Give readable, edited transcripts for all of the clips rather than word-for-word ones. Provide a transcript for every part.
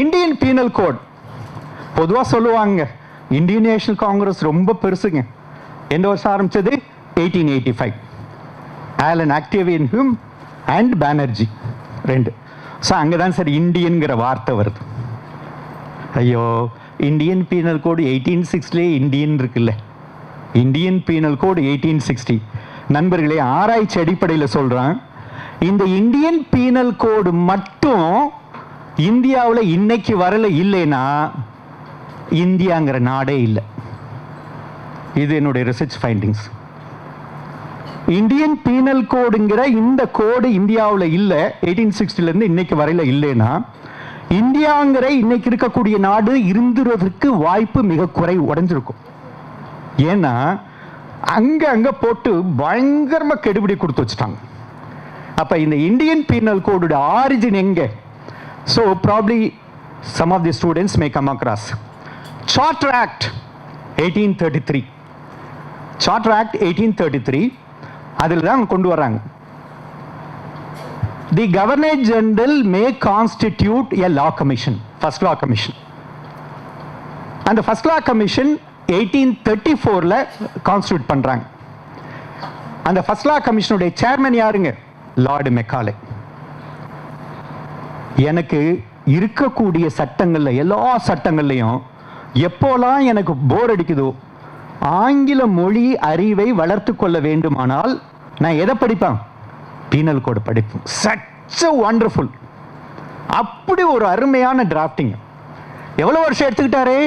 Indian penal code பொதுவாக சொல்லுவாங்க Indian national Congress ரொம்ப பெருசுங்க. எந்த வருஷம் ஆரம்பிச்சது? 1885. Allan Octavian Hume and Banerjee ரெண்டு. ஸோ அங்கே தான் சார் இந்தியன்கிற வார்த்தை வருது. ஐயோ, இந்தியன் பீனல் கோடு 1860 இந்தியன் இருக்குல்ல, இந்தியன் பீனல் கோடு 1860. நண்பர்களே, ஆராய்ச்சி அடிப்படையில் சொல்கிறேன், இந்த இந்தியன் பீனல் கோடு மட்டும் இந்தியாவில் இன்னைக்கு வரல இல்லைன்னா இந்தியாங்கிற நாடே இல்லை. இது என்னுடைய ரிசர்ச் ஃபைண்டிங்ஸ். இந்தியன் பீனல் கோடுங்கிற இந்த கோடு இந்தியாவில் இல்லை, 1860 இன்னைக்கு வரையில இல்லைன்னா இந்தியாங்கிற இன்னைக்கு இருக்கக்கூடிய நாடு இருந்துறதுக்கு வாய்ப்பு மிக குறை, உடைஞ்சிருக்கும். ஏன்னா அங்க போட்டு பயங்கரமா கெடுபிடி கொடுத்து வச்சுட்டாங்க. அப்ப இந்த இந்தியன் பீனல் கோடோட ஆரிஜின் எங்க? So probably some of the students may come across Charter Act 1833. Charter Act 1833 அதில் தான் கொண்டு வராங்க. The Governor General may constitute a law commission, first law commission. And the first law commission 1834ல constitute பண்றாங்க. அந்த first law கமிஷனுடைய chairman யாருங்க? Lord Macaulay. எனக்கு இருக்கக்கூடிய சட்டங்கள்ல எல்லா சட்டங்கள்லையும் எப்போலாம் எனக்கு போர் அடிக்குதோ, ஆங்கில மொழி அறிவை வளர்த்து கொள்ள வேண்டுமானால் நான் எதை படிப்பேன்? பீனல் கோடு படிப்பேன். Such wonderful. அப்படி ஒரு அருமையான டிராஃப்டிங். எவ்வளோ வருஷம் எடுத்துக்கிட்டாரு?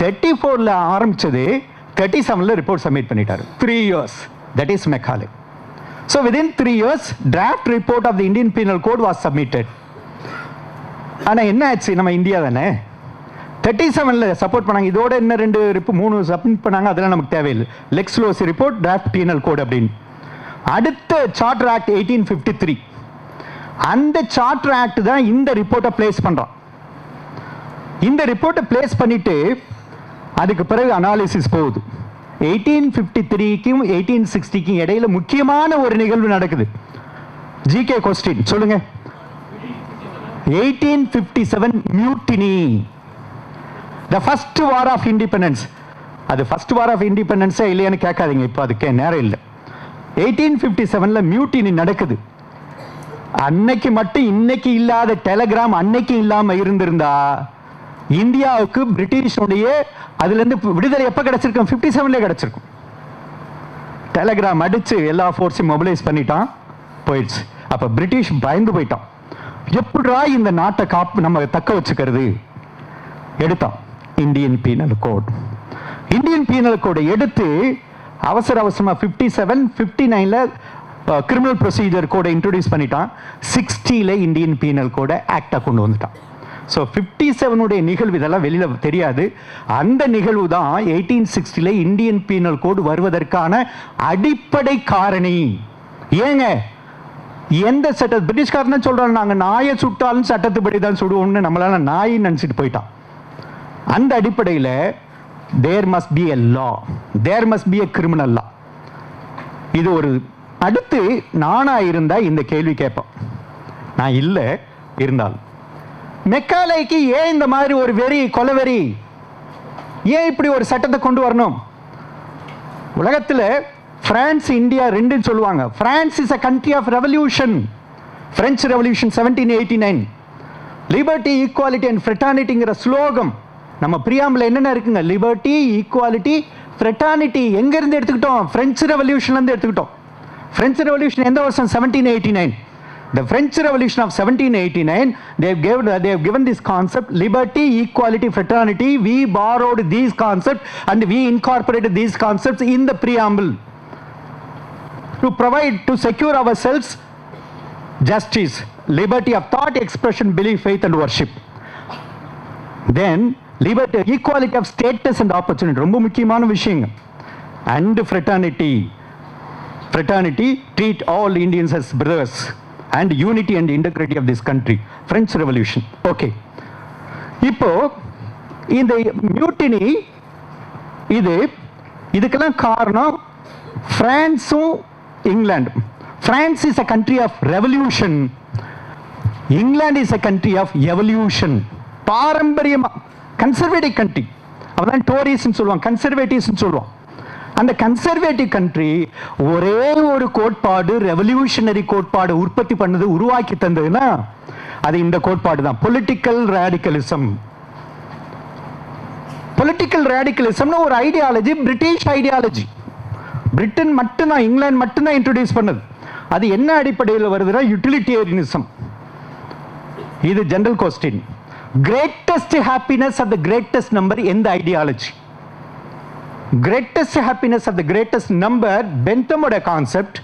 34ல ஆரம்பிச்சது 37ல ரிப்போர்ட் சப்மிட் பண்ணிட்டாரு. 3 years. That is Macaulay. So within 3 years, draft report of the Indian Penal Code was submitted. ஆனால் என்ன ஆச்சு? நம்ம இந்தியா தானே 37ல சப்போர்ட் பண்ணாங்க. இதோட என்ன 3 சப்மிட் பண்ணாங்க, அதெல்லாம் நமக்கு தேவையில்லை. Lex loci report, draft penal code அப்படின்னு. அடுத்த சார்ட்டர் ஆக்ட் 1853, அந்த சார்ட்டர் ஆக்ட் தான் இந்த ரிப்போர்ட்டை பிளேஸ் பண்றான். இந்த ரிப்போர்ட்டை பிளேஸ் பண்ணிட்டு அதுக்கு பிறகு அனாலிசிஸ் போகுது. 1853க்கும் 1860க்கும் இடையில முக்கியமான ஒரு நிகழ்வு நடக்குது. ஜிகே கொஸ்டின் சொல்லுங்க. 1857 mutiny, the first war of independence. அது ஃபர்ஸ்ட் வார் ஆஃப் இண்டிபெண்டன்ஸே இல்லையான்னு கேட்காதீங்க, இப்போ அதுக்கு நேரம் இல்லை. 1857ல மியூட்டினி நடக்குது. அன்னைக்கு மட்டும் இன்னைக்கு இல்லாத டெலிகிராம் அன்னைக்கு இல்லாம இருந்திருந்தா இந்தியாவுக்கு பிரிட்டிஷனுடைய அதுல இருந்து விடுதலை எப்ப கிடைச்சிருக்கும்? 57ல கிடைச்சிருக்கும். டெலிகிராம் அடிச்சு எல்லா ஃபோர்ஸையும் மொபிலைஸ் பண்ணிட்டான், போயிடுச்சு. அப்ப பிரிட்டிஷ் பயந்து போயிட்டான். எப்படா இந்த நாட்டை நம்ம தக்க வச்சுக்கிறது? எடுத்தான் Indian penal code. Indian penal கோடை எடுத்து அவசரமா 57, 59ல கிரிமினல் ப்ரொசீஜர் கோடை இன்ட்ரோடியூஸ் பண்ணிட்டான். 60ல இந்தியன் பீனல் கோடை ஆக்டா கொண்டு வந்துட்டான். ஸோ 57உடைய நிகழ்வு இதெல்லாம் வெளியில தெரியாது. அந்த நிகழ்வு தான் 1860ல இந்தியன் பீனல் கோடு வருவதற்கான அடிப்படை காரணி. ஏங்க, எந்த சட்ட பிரிட்டிஷ்காரன் சொல்றாங்க, நாங்க நாயை சுட்டாலும் சட்டத்துப்படி தான் சுடுவோம்னு நம்மளால நாய் நினைச்சிட்டு போயிட்டான். அந்த அடிப்படையில் there must be a law, there must be a criminal law. இது ஒரு அடுத்து நானா இருந்தா இந்த கேள்வி கேட்பேன். நான் இல்லை இருந்தாலும் மெக்காலேக்கு ஏன் இந்த மாதிரி ஒரு கொலவெறி, ஏன் இப்படி ஒரு சட்டத்தை கொண்டு வரணும்? உலகத்தில் பிரான்ஸ் இந்தியா ரெண்டுன்னு சொல்லுவாங்க. France is a country of revolution. French Revolution 1789, liberty equality and ஃப்ரெட்டர்னிட்டிங்கிற ஸ்லோகம் நம்ம பிரியாம்பில் என்னென்ன இருக்குங்க? Liberty, equality, fraternity. எங்க இருந்து எடுத்துக்கிட்டோம்? பிரெஞ்சு ரெவல்யூஷன்ல இருந்து எடுத்துக்கிட்டோம். பிரெஞ்சு ரெவல்யூஷன் எந்த வருஷம்? 1789. The French Revolution of 1789, they have given this concept, liberty, equality, fraternity. We borrowed these concepts and we incorporated these concepts in the preamble to provide, to secure ourselves justice, liberty of thought, expression, belief, faith and worship. Then liberty, equality of status and opportunity, ரொம்ப முக்கியமான விஷயம். And fraternity, treat all Indians as brothers, and unity and integrity of this country. French Revolution. Okay. இப்போ இந்த mutiny இதுக்கெல்லாம் காரணம் பிரான்ஸும் England. France is a country of revolution, England is a country of evolution. பாரம்பரியமா conservative country, அவதான் Tories சொல்லுவாங்க, conservatives சொல்லுவோம். அந்த கன்சர்வேட்டிவ் கண்ட்ரி ஒரே ஒரு கோட்பாடு, ரெவல்யூஷனரி கோட்பாடு உற்பத்தி பண்ணது, உருவாக்கி தந்ததுன்னா அது இந்த கோட்பாடு தான், பொலிட்டிக்கல் ரேடிக்கலிசம். பொலிட்டிக்கல் ரேடிக்கலிசம்னு ஒரு ஐடியாலஜி, பிரிட்டிஷ் ஐடியாலஜி. பிரிட்டன் மட்டும்தான், இங்கிலாந்து மட்டும்தான் இன்ட்ரோடியூஸ் பண்ணது. அது என்ன அடிப்படையில் வருதுன்னா யூட்டிலிட்டேரியனிசம். இது general question. Greatest happiness of the greatest number எந்த ideology? Greatest happiness of the greatest number பென்தமோட கான்செப்ட்.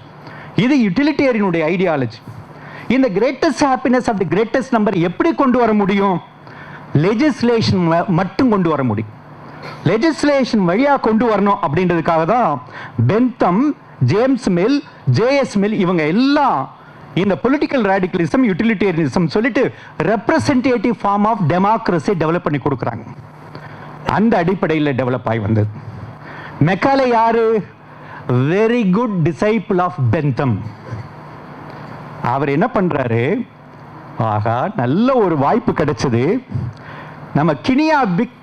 இது யூட்டிலிட்டேரியனுடைய ஐடியாலஜி. இந்த greatest happiness of the greatest number எப்படி கொண்டு வர முடியும்? லெஜிஸ்லேஷன் மட்டும் கொண்டு வர முடியும். லெஜிஸ்லேஷன் வழியா கொண்டு வரணும் அப்படின்றதுக்காக தான் Bentham, James Mill, JS Mill இவங்க எல்லாம் இந்த பொலிட்டிக்கல் ரேடிக்கலிசம், யூட்டிலிட்டேரியனிசம் சொல்லிட்டு representative form of democracy develop பண்ணி கொடுக்குறாங்க. அந்த அடிப்படையில் டெவலப் ஆகி வந்தது. மெக்காலே யாரு? Very good disciple of Bentham. அவர் என்ன பண்றாரு, ஆகா நல்ல ஒரு வாய்ப்பு கிடைச்சது, நம்ம கினியா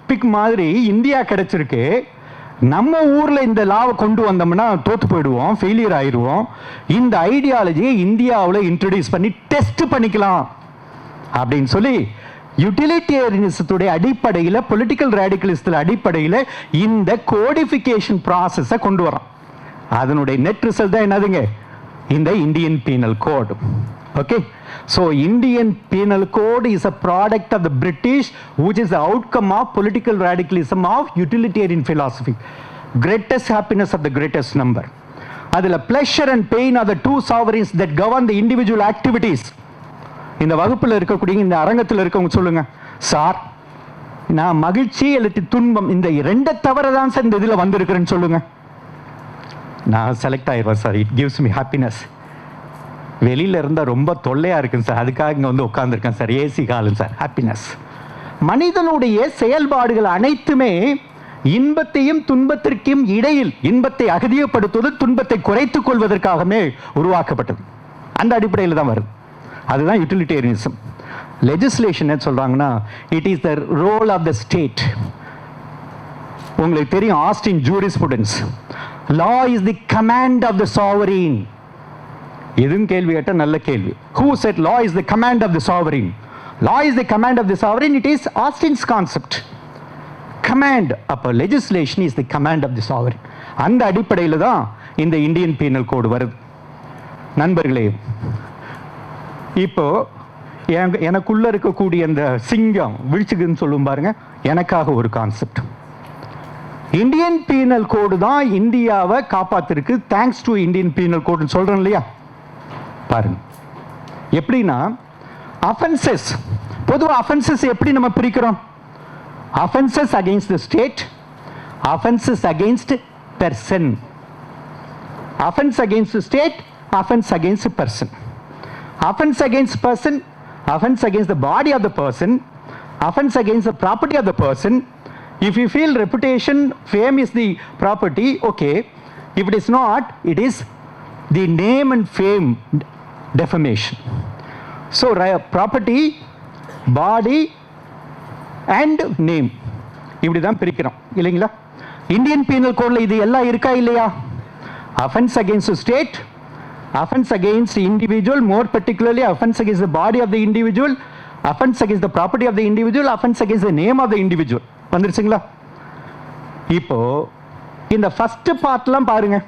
பிக் மாதிரி இந்தியா கிடைச்சிருக்கு, நம்ம ஊர்ல இந்த லாவை கொண்டு வந்தோம்னா தோத்து போயிடுவோம், ஃபெயிலியர் ஆயிடுவோம், இந்த ஐடியாலஜியை இந்தியாவில் இன்ட்ரோடியூஸ் பண்ணி டெஸ்ட் பண்ணிக்கலாம் அப்படின்னு சொல்லி யூட்டிலிட்டேரியனிசத்துடைய அடிப்படையில், பொலிட்டிக்கல் ரேடிக்கலிசத்தில் அடிப்படையில் இந்த கோடிஃபிகேஷன் ப்ராசஸை கொண்டு வரோம். அதனுடைய நெட் ரிசல்ட் தான் என்னதுங்க, இந்த Indian penal code. Okay, so Indian Penal Code is a product of the British, which is the outcome of political radicalism of utilitarian philosophy. Greatest happiness of the greatest number. Adila pleasure and pain are the two sovereigns that govern the individual activities. இந்த வகுப்புல இருக்கக்கூடிய, இந்த அரங்கத்தில் இருக்கவங்க சொல்லுங்க, sir நான் மகிழ்ச்சி அல்லது துன்பம் இந்த ரெண்டை தவிர தான் சார் இந்த இதில் வந்திருக்கிறேன்னு சொல்லுங்க. நான் செலக்ட் ஆயிடுவேன் sir, it gives me happiness. வெளியில இருந்தால் ரொம்ப தொல்லையா இருக்குங்க சார், அதுக்காக இங்கே வந்து உட்காந்துருக்கேன் சார், ஏசி காலம் சார், ஹாப்பினஸ். மனிதனுடைய செயல்பாடுகள் அனைத்துமே இன்பத்தையும் துன்பத்திற்கும் இடையில், இன்பத்தை அகதியப்படுத்துவது, துன்பத்தை குறைத்துக் கொள்வதற்காகவே உருவாக்கப்பட்டது. அந்த அடிப்படையில் தான் வருது. அதுதான் யூட்டிலிட்டேரியனிசம். லெஜிஸ்லேஷன் என்ன சொல்றாங்கன்னா, it is the role of the state. உங்களுக்கு தெரியும் Austin jurisprudence, law is the command of the sovereign. எதுவும் கேள்வி கேட்ட நல்ல கேள்வி. Who said law is the command of the sovereign? Law is the command of the sovereign. It is Austin's concept. Command. அப்போ legislation is the command of the sovereign. அந்த அடிப்படையில் தான் இந்த இந்தியன் பீனல் கோடு வருது. நண்பர்களே, இப்போ எனக்குள்ள இருக்கக்கூடிய அந்த சிங்கம் விழிச்சுக்குன்னு சொல்லும் பாருங்க, எனக்காக ஒரு கான்செப்ட். இந்தியன் பீனல் கோடு தான் இந்தியாவை காப்பாத்திருக்கு. தேங்க்ஸ் டு இந்தியன் பீனல் கோடுன்னு சொல்றேன் இல்லையா? பாருங்க எப்படின்னா, அஃபென்சஸ், பொதுவாக அஃபென்சஸ் எப்படி நம்ம பிரிக்கிறோம்? Offences against the state, offences against person. Offence against state, offence against person. Offence against person, offence against the body of the person, offence against the property of the person. If you feel reputation, fame is the property, okay. If it is not, it is the name and fame defamation. So property, body and name இப்படி தான் பிரிக்கிறோம் இல்லைங்களா? Indian penal கோட்ல இது எல்லாம் இருக்கா இல்லையா? offense against the state, offense against the individual, more particularly offense against the body of the individual, offense against the property of the individual, offense against the name of the individual. வந்துருச்சுங்களா? இப்போ இந்த first பார்ட்லாம் பாருங்க,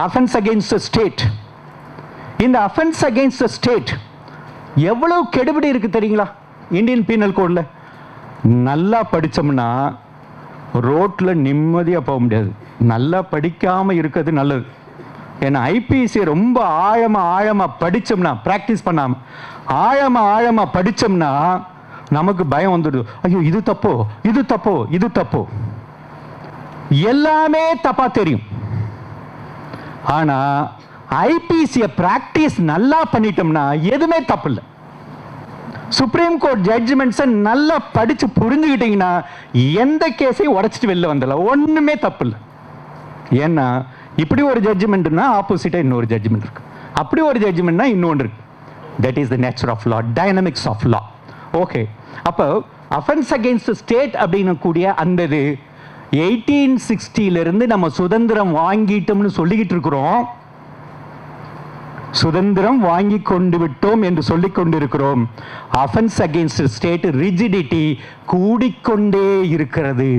offense against the state. இந்த offense against the state எவ்வளவு கெடுபிடி இருக்கு தெரியுங்களா Indian penal கோட்ல? நல்லா படிச்சோம்னா ரோட்ல நிம்மதியா போக முடியாது. நல்லா படிக்காம இருக்கிறது நல்லது. ஏன்னா I.P.C ரொம்ப ஆழமா படிச்சோம்னா, பிராக்டிஸ் பண்ணாம ஆழமா படிச்சோம்னா நமக்கு பயம் வந்துடுது. ஐயோ இது தப்போ, இது தப்போ, இது தப்போ, எல்லாமே தப்பா தெரியும். ஆனா I.P.C பிராக்டிஸ் நல்லா பண்ணிட்டோம்னா எதுவுமே தப்பு இல்லை. சுப்ரீம் கோர்ட் ஜட்ஜ்மெண்ட்ஸை நல்லா படிச்சு புரிஞ்சுக்கிட்டீங்கன்னா எந்த கேஸையும் உடைச்சிட்டு வெளில வந்துடலாம், ஒண்ணுமே தப்பு இல்லை. ஏன்னா இப்படி ஒரு ஜட்ஜ்மெண்ட்னா ஆப்போசிட்டா இன்னொரு ஜட்ஜ்மெண்ட் இருக்கு, அப்படி ஒரு ஜட்ஜ்மெண்ட்னா இன்னொன்று இருக்கு. That is the nature of law, dynamics of law. Okay, அப்போ அஃபென்ஸ் அகெயின்ஸ்ட் ஸ்டேட் அப்படின்னு கூடிய அந்த 1860 நம்ம சுதந்திரம் வாங்கிட்டோம்னு சொல்லிக்கிட்டு இருக்கிறோம். சுதந்திரம் வாங்கி கொண்டு விட்டோம் என்று சொல்லிக் கொண்டிருக்கிறோம். அஃபென்ஸ் அகெயின்ஸ்ட் ஸ்டேட் ரிஜிடிட்டி கூடிக்கொண்டே இருக்கிறது.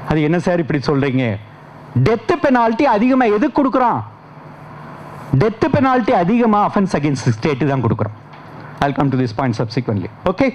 அது என்ன சார் இப்படி சொல்றீங்க? டெத் பெனால்டி அதிகமா எது கொடுக்குறோம்? டெத் பெனால்டி அதிகமா அஃபென்ஸ் அகெயின்ஸ்ட் ஸ்டேட் தான் கொடுக்குறோம். I'll come to this point subsequently. Okay?